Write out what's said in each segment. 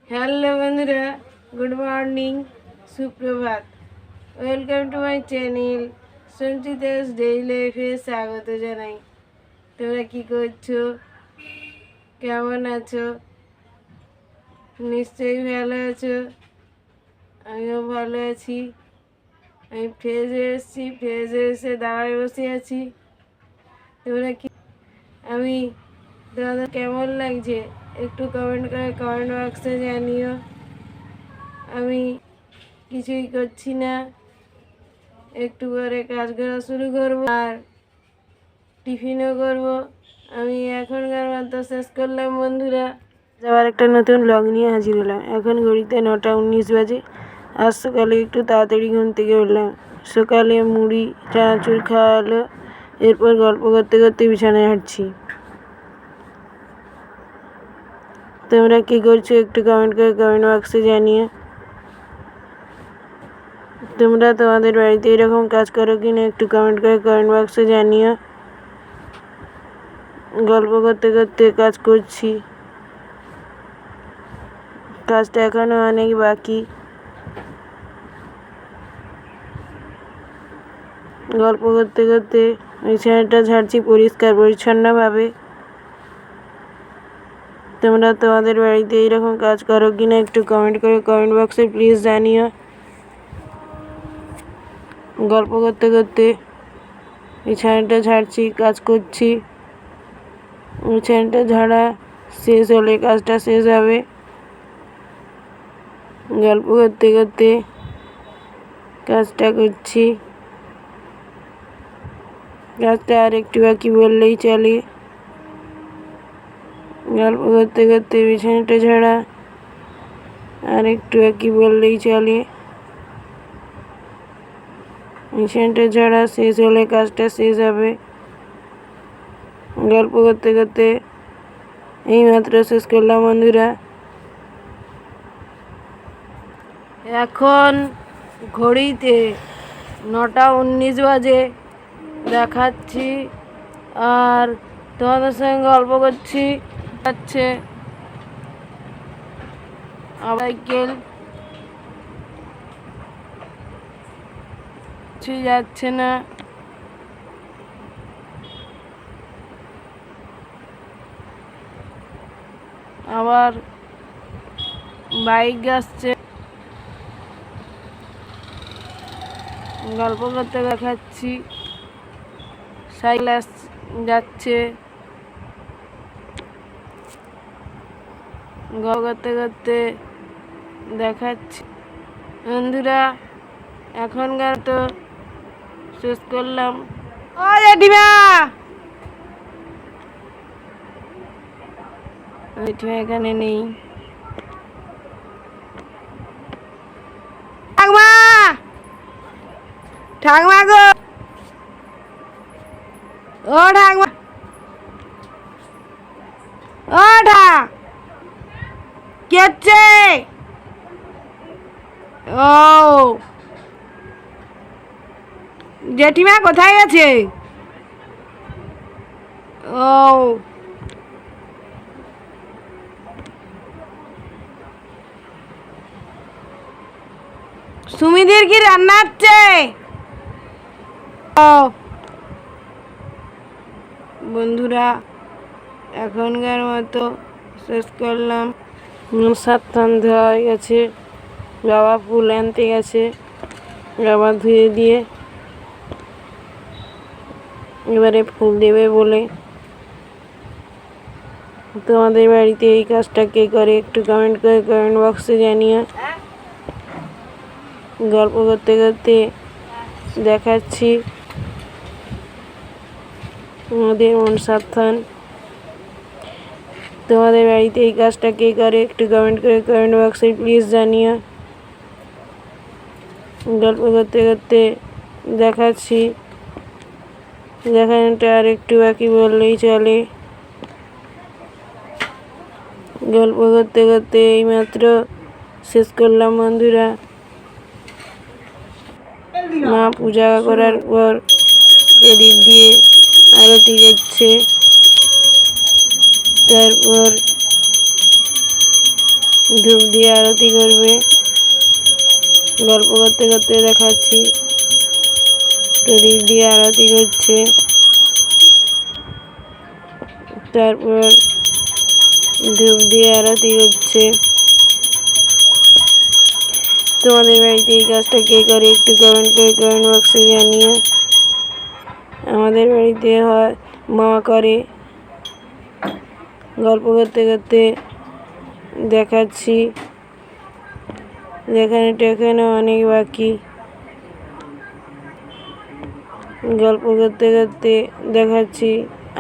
Hello বন্ধুরা, good morning, সুপ্রভাত। Welcome to my channel Sanchita's daily লাইফে স্বাগত জানাই। তোমরা কি করছো, কেমন আছো? নিশ্চয়ই ভালো আছো। আমিও ভালো আছি। আমি ফ্রেশে এসেছি, ফ্রেশে এসে দাওয়ায় বসে আছি। তোমরা কি আমি তোমাদের কেমন লাগছে একটু কমেন্ট করে কমেন্ট বক্সে জানিও। আমি কিছুই করছি না, একটু পরে কাজ করা শুরু করব আর টিফিনও করব। আমি এখনকার মতো শেষ করলাম বন্ধুরা। আবার একটা নতুন ব্লগ নিয়ে হাজির হলাম। এখন ঘড়িতে 9:19 বাজে। আজ সকালে একটু তাড়াতাড়ি ঘুম থেকে উঠলাম। সকালে মুড়ি চানাচুর খাওয়া হলো। এরপর গল্প করতে করতে বিছানায় হাঁটছি। তোমরা কি করছো একটু কমেন্ট করে কমেন্ট বক্সে জানিয়ে। তোমরা তোমাদের বাড়িতে এরকম কাজ করো কিনা একটু কমেন্ট করে কমেন্ট বক্সে জানিও। গল্প করতে করতে কাজ করছি। কাজটা এখনো অনেক বাকি। গল্প করতে করতে বিছানাটা ঝাড়ছি পরিষ্কার পরিচ্ছন্নভাবে। তোমরা তোমাদের বাড়িতে এরকম কাজ করো কিনা একটু কমেন্ট করে কমেন্ট বক্সে প্লিজ জানিও। গল্প করতে করতে বিছানাটা ঝাড়ছি, কাজ করছি। বিছানাটা ঝাড়া শেষ হলে কাজটা শেষ হবে। গল্প করতে করতে কাজটা করছি। কাজটা আর একটু বাকি বললেই চলে। গল্প করতে করতে বিছানাটা ঝাড়া আর একটু বাকি বললেই চলে। বিছানাটা ঝাড়া শেষ হলে কাজটা শেষ হবে। গল্প করতে করতে এইমাত্র শেষ করলাম বন্ধুরা। এখন ঘড়িতে 9:19 বাজে দেখাচ্ছি আর তোমাদের সঙ্গে গল্প করছি। যাচ্ছে সাইকেল যাচ্ছে না। আবার বাইক আসছে। গল্প করতে দেখাচ্ছি সাইকেল যাচ্ছে। গল্প করতে করতে দেখাচ্ছি বন্ধুরা। এখনকার তো শেষ করলাম। ও জেঠিমা, জেঠিমা এখানে নেই। ঠাকমা, ঠাকমা গো, ও ঠাকমা, ও ঠা কি হচ্ছে? ও জেঠিমা কোথায় গেছে? ও সুমিদির কি রান্না হচ্ছে? ও বন্ধুরা, এখনকার মতো শেষ করলাম। সাবধান ধোয়া হয়ে গেছে। বাবা ফুল আনতে গেছে। বাবা ধুয়ে দিয়ে এবারে ফুল দেবে বলে। তোমাদের বাড়িতে এই কাজটা কে করে একটু কমেন্ট করে কমেন্ট বক্সে জানিও। গল্প করতে করতে দেখাচ্ছি আমাদের মন সাবধান। তোমাদের বাড়িতে এই কাজটা কে করে একটু কমেন্ট করে কমেন্ট বক্সে প্লিজ জানিও। গল্প করতে করতে দেখাচ্ছি দেখানোটা আর একটু বাকি বললেই চলে। গল্প করতে করতে এইমাত্র শেষ করলাম বন্ধুরা। মা পূজা করার পর প্রদীপ দিয়ে আরতি করছে। তারপর ধূপ দিয়ে আরতি করবে। গল্প করতে করতে দেখাচ্ছি প্রদীপ দিয়ে আরতি করছে। তারপর ধূপ দিয়ে আরতি করছে। তোমাদের বাড়িতে এই কাজটা কে করে একটু কমেন্ট করে কমেন্ট বক্সে জানিও। আমাদের বাড়িতে হয় মা করে। গল্প করতে করতে দেখাচ্ছি যেখানে টেখানো অনেক বাকি। গল্প করতে করতে দেখাচ্ছি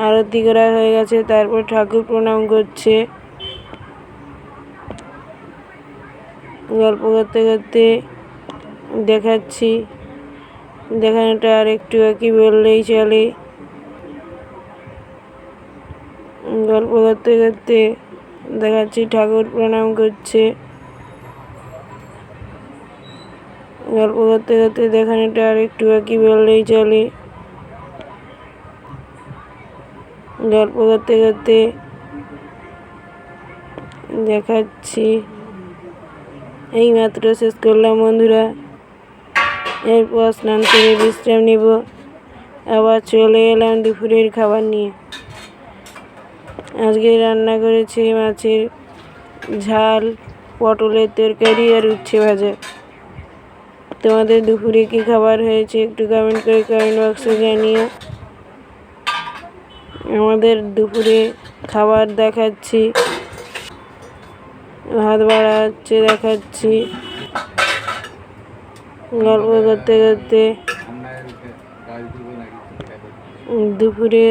আরতি করা হয়ে গেছে, তারপর ঠাকুর প্রণাম করছে। গল্প করতে করতে দেখাচ্ছি দেখানোটা আর একটু বাকি বললেই চলে। গল্প করতে করতে দেখাচ্ছি ঠাকুর প্রণাম করছে। গল্প করতে করতে দেখানোটা আর একটু বাকি বললেই চলে। গল্প করতে করতে দেখাচ্ছি এইমাত্র শেষ করলাম বন্ধুরা। এরপর স্নান করে বিশ্রাম নেব। আবার চলে এলাম দুপুরের খাবার নিয়ে। আজকে রান্না করেছি মাছের ঝাল, পটলের তরকারি আর উচ্ছে ভাজা। তোমাদের দুপুরে কি খাবার হয়েছে একটু কমেন্ট করে কমেন্ট বক্সে জানিও। আমাদের দুপুরে খাবার দেখাচ্ছি ভাত বাড়া হচ্ছে দেখাচ্ছি। গল্প করতে করতে দুপুরে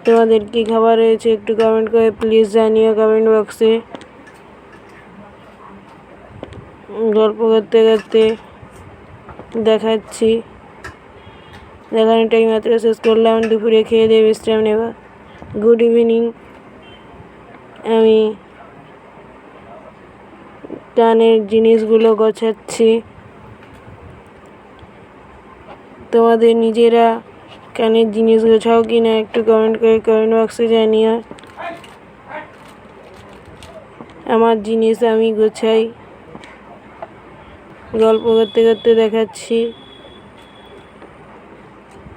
তোমাদের কি খাবার হয়েছে একটু কমেন্ট করে প্লিজ জানিও কমেন্ট বক্সে। গল্প করতে করতে দেখাচ্ছি দেখানোটাই মাত্র শেষ করলাম। দুপুরে খেয়ে দিয়ে বিশ্রাম নেব। Good evening. আমি কানের জিনিসগুলো গোছাচ্ছি। তোমাদের নিজেরা কানের জিনিস গোছাও কিনা একটু কমেন্ট করে কমেন্ট বক্সে জানিও। আমার জিনিস আমি গোছাই। গল্প করতে করতে দেখাচ্ছি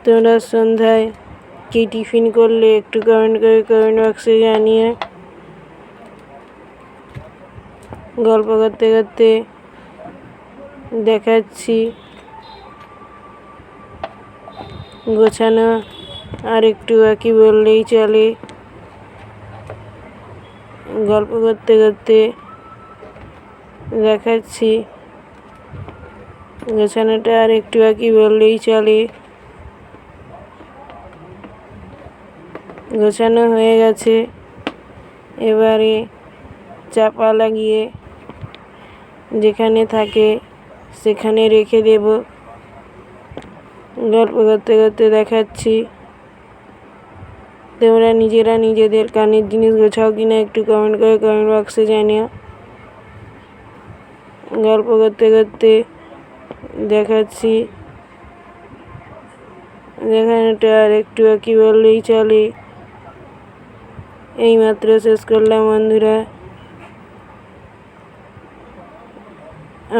তোমরা সন্ধ্যায় কি টিফিন করলে একটু কমেন্ট করে কমেন্ট বক্সে জানিয়ে। গল্প করতে করতে দেখাচ্ছি গোছানো আর একটু বাকি বললেই চলে। গল্প করতে করতে দেখাচ্ছি গোছানোটা আর একটু বাকি বললেই চলে। গোছানো হয়ে গেছে, এবারে চাপা লাগিয়ে যেখানে থাকে সেখানে রেখে দেব। গল্প করতে করতে দেখাচ্ছি তোমরা নিজেরা নিজেদের কানের জিনিস গোছাও কিনা একটু কমেন্ট করে কমেন্ট বক্সে জানিও। গল্প করতে করতে দেখাচ্ছি দেখানোটা আর একটু বাকি বললেই চলে। এইমাত্র শেষ করলাম বন্ধুরা।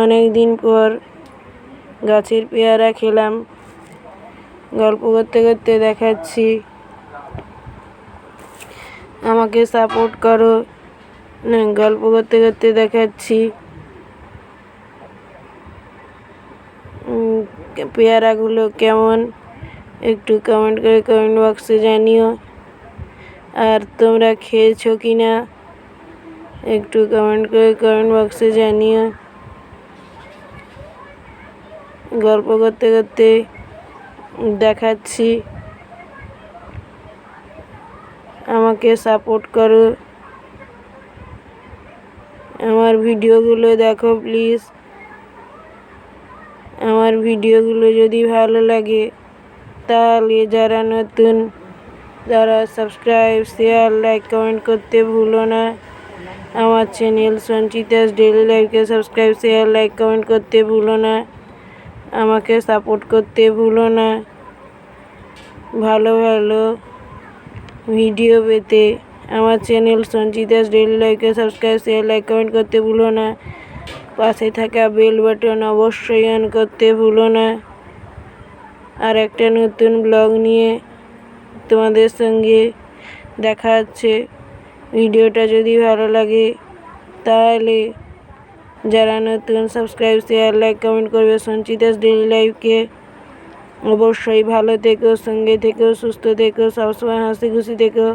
অনেক দিন পর গাছের পেয়ারা খেলাম। গল্প করতে করতে দেখাচ্ছি আমাকে সাপোর্ট করো। গল্প করতে করতে দেখাচ্ছি পেয়ারাগুলো কেমন একটু কমেন্ট করে কমেন্ট বক্সে জানিও। আর তোমরা খেয়েছো কি না একটু কমেন্ট করে কমেন্ট বক্সে জানিও। গল্প করতে করতে দেখাচ্ছি আমাকে সাপোর্ট করো। আমার ভিডিওগুলো দেখো প্লিজ। আমার ভিডিওগুলো যদি ভালো লাগে তাহলে যারা নতুন তারা সাবস্ক্রাইব শেয়ার লাইক কমেন্ট করতে ভুলো না। আমার চ্যানেল সঞ্চিতাস ডেইলি লাইফকে সাবস্ক্রাইব শেয়ার লাইক কমেন্ট করতে ভুলো না। আমাকে সাপোর্ট করতে ভুলো না। ভালো ভালো ভিডিও পেতে আমার চ্যানেল সঞ্চিতাস ডেইলি লাইফকে সাবস্ক্রাইব, শেয়ার, লাইক, কমেন্ট করতে ভুলো না। পাশে থাকা বেল বাটন অবশ্যই অন করতে ভুলো না। আর একটা নতুন ব্লগ নিয়ে তোমাদের সঙ্গে দেখা হচ্ছে। ভিডিওটা যদি ভালো লাগে তাহলে যারা নতুন সাবস্ক্রাইব, শেয়ার, লাইক, কমেন্ট করবে সঞ্চিতাস ডেইলি লাইফকে। অবশ্যই ভালো থেকো, সঙ্গে থেকো, সুস্থ থেকো, সবসময় হাসি খুশি থেকো।